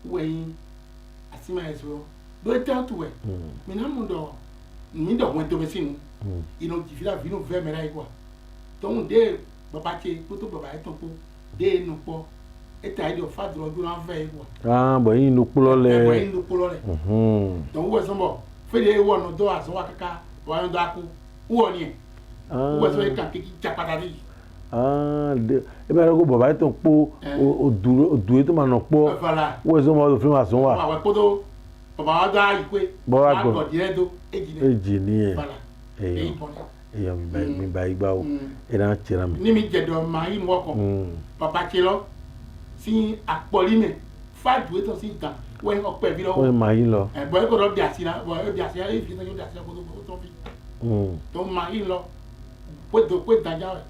we yin asima eso do ta tu we mi na mu do mi do won to be sinu ino ji fila vino ve me rai kwa ton de baba che to baba e to po de nu po eta ido fadro du na ve kwa bo yin nu pulo le don wo so mo fe de wo no do aso wa kaka wa no do aku wo ni wo so e kan ki japata ri de e ba ko baba e to po o du to ma no po wo so mo do film aso wa wa po do baba da ikwe Baba go. go diredo ejine Engineer. bala Eyo. bone Eyo mi ba igba o. Era chera mi. ni mi jedo ma yi mo ko papa chelo si apoli me fa duwe to si ta we o pe bi lo O ma yin lo. boy ko do bi asira boy bi asira e fi to yo bi asira ko to fi to ma yi lo pé dajà rẹ̀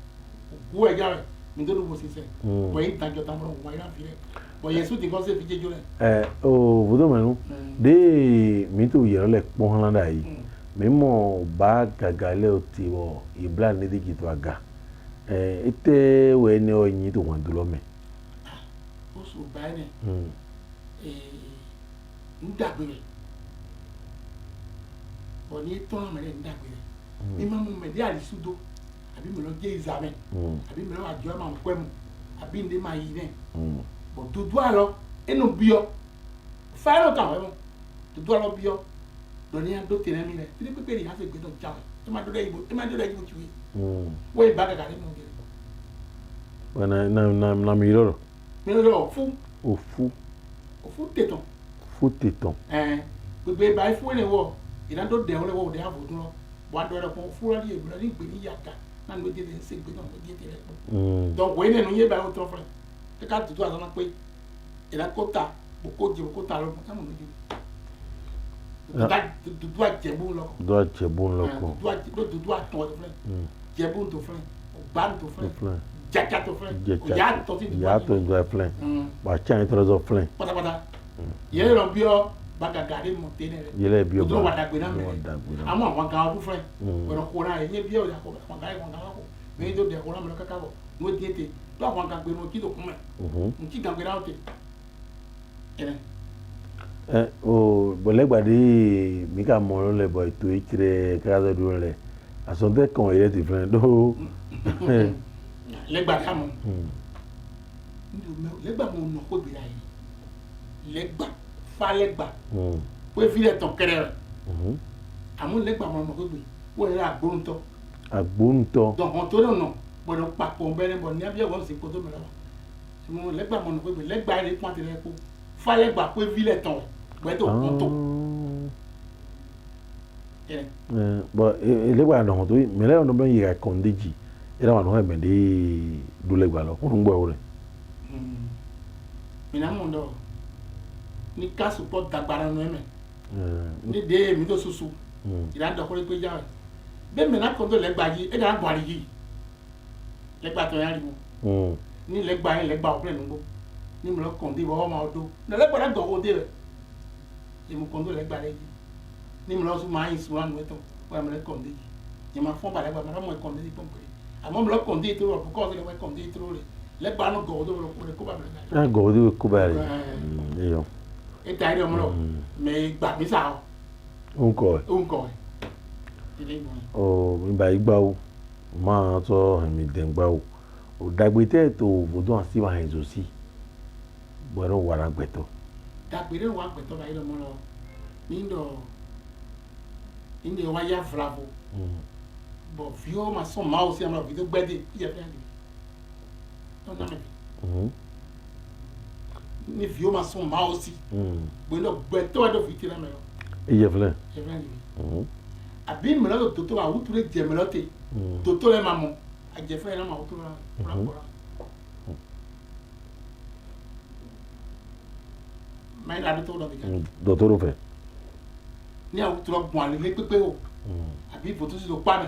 òkú ẹ̀já rẹ̀ nítorí mo ṣiṣẹ́ bọ̀ yìí dájọ́ táwọn ọmọ ìlànà fi rẹ̀ bọ̀ yẹn sùn tí kò ṣe fi jẹjọ́ rẹ̀. O vodo menu de mi to yẹrọ lẹ kpọ́n hàn dà yìí mi mọ̀ bá gàgà lẹ́ o ti wọ ìbílẹ̀ nídìí kìí tó a ga ete wẹ̀ ni ọ yin tó wọn dúró mẹ́. ó sùn báyìí nẹ ń dàgbé rẹ̀ bọ̀ ní tọ́nà mẹ́rẹ̀ ń dàgbé rẹ̀ mi máa mú mẹ́dí àrísúdó àbí mi lọ jẹ́ ìzàmẹ́ àbí mi lọ àjọ máa ń pẹ́ mu àbí ndé máa yí nẹ́ bọ̀ dúdú àlọ́ inú bíọ́ fáyọ̀ kàwé mu dúdú àlọ́ bíọ́ lọ́ní àdó tẹ̀lé mi rẹ̀ títí pípé yìí á sì gbé tó jáwé ẹ má dọ́dọ̀ ìbò tìwé wọ́n ìbá gàgà nínú gẹ̀rẹ́. wọ́n na mi lọ́rọ̀. mi lọ́rọ̀ òfu tètàn. fu tètàn. gbogbo ìbá ifú ẹ̀ wọ̀ ìdádó dẹ̀ wọ́n lẹ̀ wọ̀ ọ̀dẹ̀ àbò dúró wà á dọ̀rọ̀ fún fúra ní èbúrẹ́ ní ìgbé ní yàtà náà ló dé ní ṣe ìgbé náà ló dé tẹ̀lé pọ̀. donc wọ́n nínú yé báyìí ó tọ́ fún ẹ ká tutù àtọ́nà pé ìdákọ́ta kókó jẹ kókó ta lọ́kùn sáwọn lójú dudu àjẹbù lọkọ. dudu àjẹbù lọkọ. dudu àtọ̀ tó fún ẹ jẹbù tó fún ẹ ọgbà tó fún ẹ jaja tó fún ẹ òyà tó ti dudu àjẹbù fún ẹ wà á tíyàn tó lọ fún ẹ. pátápátá yẹn lọ bí ọ bagagari mọ tẹnɛ rẹ yẹlẹ bí o bá wà dàgbé náà mẹrẹ àmọ́ àwọn kan ọdún fúnẹ wẹrẹ kóra yẹ nye bíẹ ọjà kọ àwọn kan yẹ kọ kó mẹ yìí tó dẹ kóra mẹrẹ kaka bọ n'o diẹ tẹ tó àwọn kan gbé n'o kí tó kún mẹ nkí gàgbé náà tẹ ẹnẹ. o bọlẹgbàdì mi ka mọ ọ lẹ bọ ètò ìkirẹ káyọ̀ dúró lẹ àsọtẹ kàn yẹ ti fẹ dó. lẹgbàdì àmọ́ lẹgbàdì mo nọ kó gbéra yìí lẹgbà falẹgba wọ́n fi lẹ̀ tán kẹrẹ rẹ̀ àmọ́ lẹ́gbàá mọ̀ ọ́n gbé wọ́n yẹrẹ agbóhuntọ́. agbóhuntọ́. dọ̀hún tó dùn nà gbọ́dọ̀ papọ̀ bẹ́ẹ̀ bọ̀ ní abíyẹ̀ wọ́n sì kó tó mẹ́rẹ̀ wá sọmọ lẹ́gbàá mọ̀ ọ́n gbé lẹ́gbàá yẹrẹ pọ́n àtẹ̀lẹ́ kó falẹgba wọ́n fi lẹ̀ tán gbẹ́ tó kún tó. bɔn lẹ́gbàá dọ̀hún tó mẹ́lẹ́ ọ̀nà bẹ́ẹ̀ yẹra kọ́ndéjì yẹra wà lọ́wọ́ ẹ̀mẹ́dẹ́ dúlẹ̀gbàá lọ kó ń gbọ́ wọlé. mìíràn mọ̀ ndọ́ ni kasu pɔ dagbara nu ɛmɛ ni de mi do susu ìdá dɔkɔlɛ pé jáwé bẹ́ẹ̀ mẹ́ta kọ́ńtò lẹ́gbàá yìí ẹ̀ dáná buhari yìí lẹ́gbàá tó yára yìí ni lẹ́gbàá yẹn lẹ́gbàá ọ̀pẹ̀lẹ̀ nùgbò ni mo lọ kọ́ńtò ìwọ ọmọ ọdún lẹ́gbàá náà dọ̀wọ́ dé rẹ̀ èmi kọ́ńtò lẹ́gbàá rẹ̀ yìí ni mo lọ sún máa yin sùn ànú ẹ̀tọ́ wọ́n mi lọ kọ́ńtò yìí yẹn máa fọ́n balẹ̀ gbàgbà mọ́ kọ́ńtò yìí pọ̀npẹ́ àmọ́ mo lọ kọ́ńtò yìí tó rọ̀ kọ́ ọ̀sẹ̀ lẹ́wọ́ kọ́ńtò yìí tó rọ̀ lẹ́gbàá náà gọ̀ọ́dọ̀ rẹ̀ kó bá bẹ̀rẹ̀ gọ̀ọ́dọ̀ kó bá rẹ̀ yíyọ. e ta yẹrẹ mọ mẹ gbà mí sá o. n kọ ẹ. n kọ ẹ. ọ mi bá yí gbà o máa tọ ẹ̀mí dẹ̀ gbà o ò dàgbé tẹ́ tó òbòdó àti wà hẹ̀ zòsí gbọ́dọ̀ wàrà gbẹ̀tọ̀. dàgbé dẹ̀ wà gbẹ̀tọ̀ báyìí lọ́mọ lọ ní ndọ̀ wáyà fúlà bò bọ̀ fíò máa sọ máa ó sí àmọ́ fíò gbẹ́dẹ̀ ìyá fẹ́ àgbẹ̀ lọ́nà mẹ́fì. ni fíò máa sọ máa ó sí gbẹ́dọ̀ gbẹ́tọ̀ wà dọ̀ fi tẹ̀lé mẹ́lọ. ìyá fẹ́ àbí mẹ́lọ tó tó wà wútu lè jẹ mẹ́lọ tẹ tó tó lẹ́ máa mọ̀ àjẹfẹ́ yẹn náà máa wútu lọ́la kọ́ra. mayi la dɔtɔrɔ dɔ bɛ kɛ. dɔtɔrɔ fɛ. ni a tura gbɔn ale le pepe o a bi fotosi do kpamɛ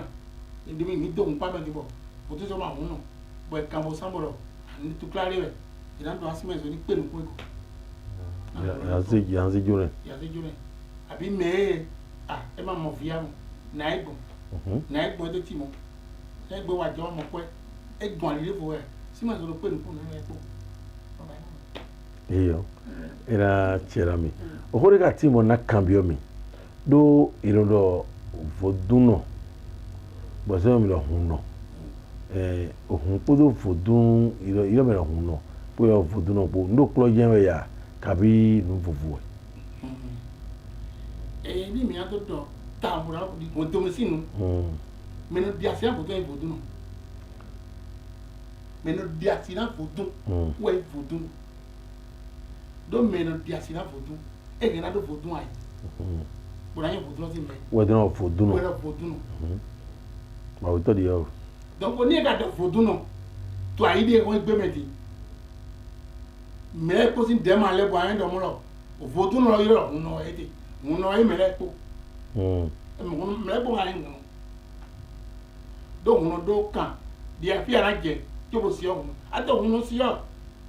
edimi mi denw kpamɛ ti bɔ fotosi ma hun nɔ bɔn kanfɔ sanbɔ lɔ ani tukilale rɛ ìdáná tó asímɛ sɔ ni kpɛnu kpɛ ko. yansi jone. yansi jone a bi mɛɛ a ɛ ma mɔ fiya mɔ n'a ye gbɔn n'a ye gbɔn e to ti mɔ n'a ye gbɔn wa jɔ mɔ kɔɛ e gbɔn ale le fɔ yɛ símɛ sɔ do kpɛnu ko n'a ye ko. iyo era cera mi o hore ka timo na cambio mi do iro do voduno bo se mi lo hunno o hun podo vodun iro me lo hunno po yo voduno po ndo klo jen ya kabi nu vovu ni mi ato do ta mo ra ko do mi sinu me no dia sia ko to voduno me no dia sia vodun we vodun do meno dia sina vodun e gena do vodun ai Pour rien pour aussi mais. Ouais non Vodouno. Ouais Vodouno. Bah oui toi dire. Donc on est gars de Vodouno. Toi idée on peut mettre. Mais pour si demain les boire dans mon là. Vodouno là il on a été. On a aimé les pour. On me bon rien non. Donc on do kan. Dia fi ara je. Que vous si on. Attends on si on.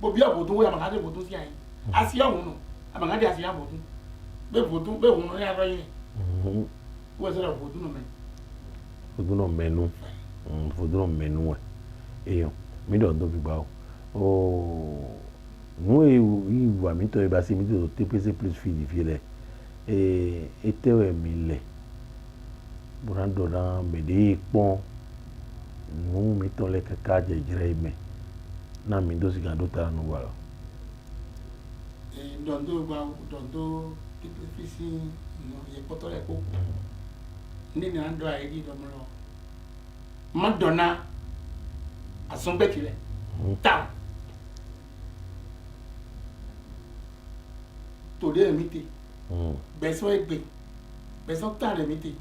Bo bia Vodou ya ma Vodou si ai. Asi on. Abanga dia si ya Vodou. Be Vodou be on ya ra yin. Ouais c'est la Vodou non mais. Vodou non menu. Vodou non menu. Et mi do do bi ba o. Nous il va mi to e ba si mi do TPC plus filifié les. Et te we mi le. Burando na me de pon. Nous mi to le kaka je jire me. Na mi do si gando ta no wala. Dondo TPC no ye poto le ko. Ni na ndo ai di do mo lo. Madonna asongbekile. Ta. To de miti. Beso egbe. Beso ta de miti.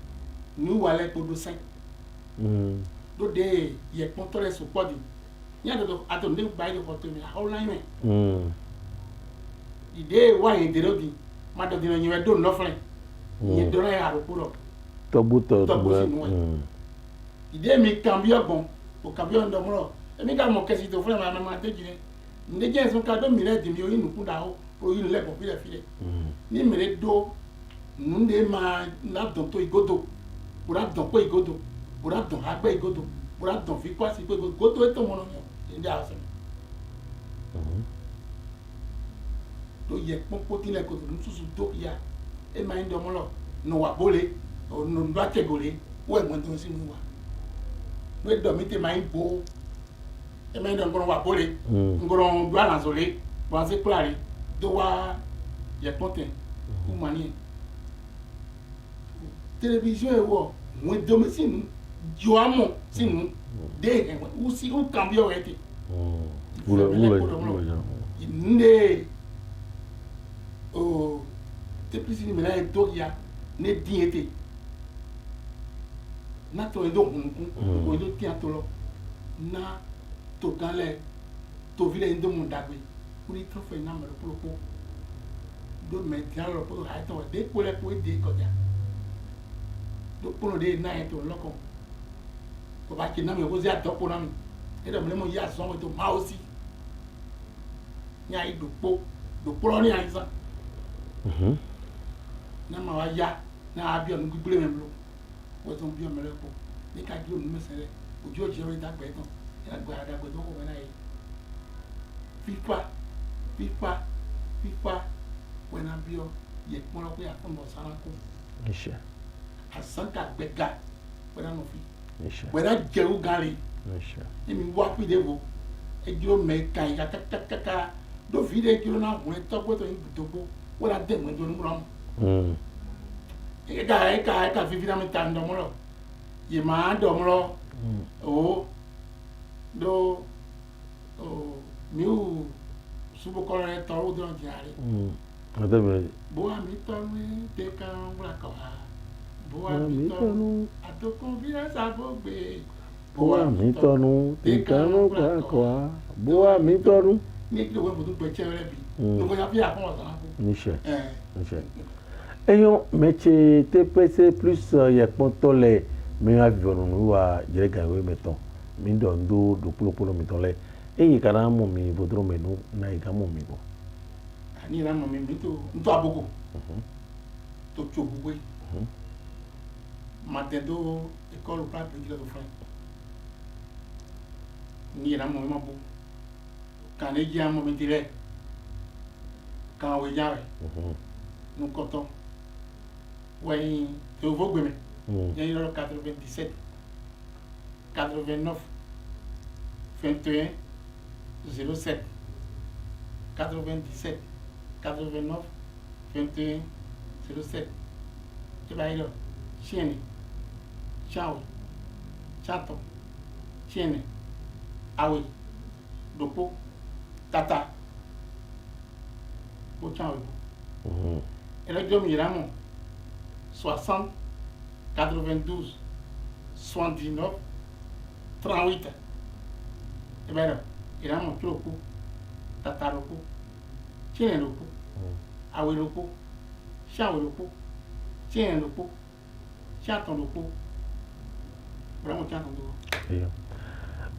Nous wale pour 5. Do de ye poto le support di. Nya do atonde ba ile poto mi online me. Ide wa ye de rodi. Ma do dina nyewe do no flen. Ye do na ya ro puro. Tobuto. Ide mi cambio bon. O cambio ndo mo. E mi ga mo kesi to flen ma te jine. Nde je so ka do mi re di mi o inu ku da o. Pro inu le ko file. Ni mere do nunde ma na don to igodo. Pura don ko igodo. Pura don agbe igodo. Pura don fi kwasi ko igodo eto mo no yo. Inde ase. Do ye popo ti le ko nsusu do ya. E ma ndo mo lo no wa bole o no ndo ategole. We mo ndo si mu wa. No do mi te ma imbo. E ma ndo ngoro wa bole. Ngoro ndo ala zole. Wa se klari. Do wa ye pote ou mani télévision e wo mo domicile joamo sinu de ou si ou cambio été nde o te plus ni mena do ya ne diete na to ndo ko ndo ti atolo na to gale to vile ndo mo dagbe kuri trofe na mo pro do mettre alors pour attendre dès pour les pour aider comme ça do pour de na to loko ko ba ki na me ko za to pour na mi e do mo ya so to ma aussi nya i do po ni aiza na ma wa ya na abi on gbigbe me blo wo to bi o me le po ni ka di o mi mesere ojú oji o da gbe tan ya gba da gbe to ko na yi FIFA when I be ye more of ya from Sanako. Nisha. Asanka bega when I no fi. Nisha. When I jeru gari. Nisha. Emi wa fi devo. E jiro me kan ya kaka do fi de jiro na won to po to yin butobo. When I dem do nu ram. E ka fi na mi tan do mo lo. Ye ma do mo lo. O do o miu subo kọrẹ tọrọ dọrọ jàre. Bó àmì tọrọ tẹ kan wúlà kọ ha. Bó àmì tọrọ àtọkùn bí ẹ sábọgbé. Bó àmì tọrọ tẹ kan wúlà kọ ha. Bó àmì tọrọ. Ní kí ló wẹ́ fòtún gbẹ̀chẹ́ rẹ bi. Nígbà yà fi àfọwọ́ sàn án kó. Níṣẹ́. Eyon métier TPC plus yẹpọntọ lẹ mi avion wa jẹrẹ gàwé mẹtọ mi dọ̀ ndo dòkpolokpolo mi tọ lẹ. Eyi kana mo mi vodro menu na ika mo mi bo. Ani na mo mi to nto aboko. To chobuwe. Matendo école pas petit de fin. Ni na mo ma bo. Kan e ji mo mi dire. Kan we ja we. No koto. Ouais, to vogwe me. J'ai eu 97 89 21 07 97 89 21 07 tu vas y aller chienne ciao chato chienne awe dopo tata bo ciao et là je me dirais mon 60 92 79 38. Et bien là, il a montré le coup, tata le coup, tien le coup, awe le coup, chien le coup, tien le coup, chien ton le coup. Vraiment, tiens ton dos.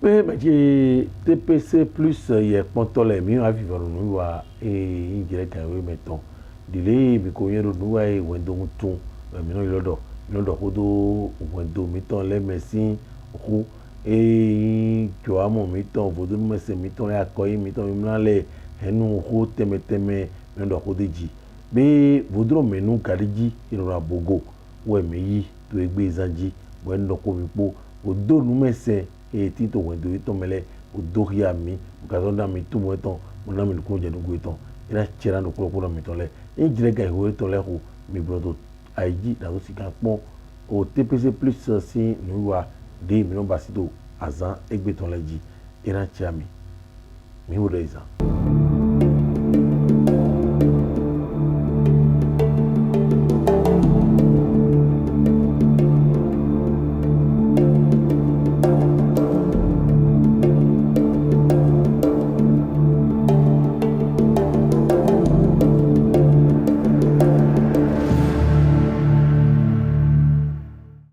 Mais je TPC plus il ponto les mieux à vivre nous wa et il quand oui mettons délai bi ko yero nous wa e wendo mutu mi no ilodo hodo wendo mettons les messin ru et tu as mon mettons vodo messin mettons les accueil mettons mi les henu ru teme mi do hodo ji be vodro menu kadiji irora bogo we meyi to egbe zanji wendo ko mi po odo nu messin et tito wendo ito mele odoria mi ukazonda mi tu moeton mona mi ko je nugo ito ina chera ndo ko mi to le e jire ga ho ito le ho mi brodo aiji da so sika pon o TPC plus si nuwa de mi no basito azan egbe ton leji ina chami mi ho de izan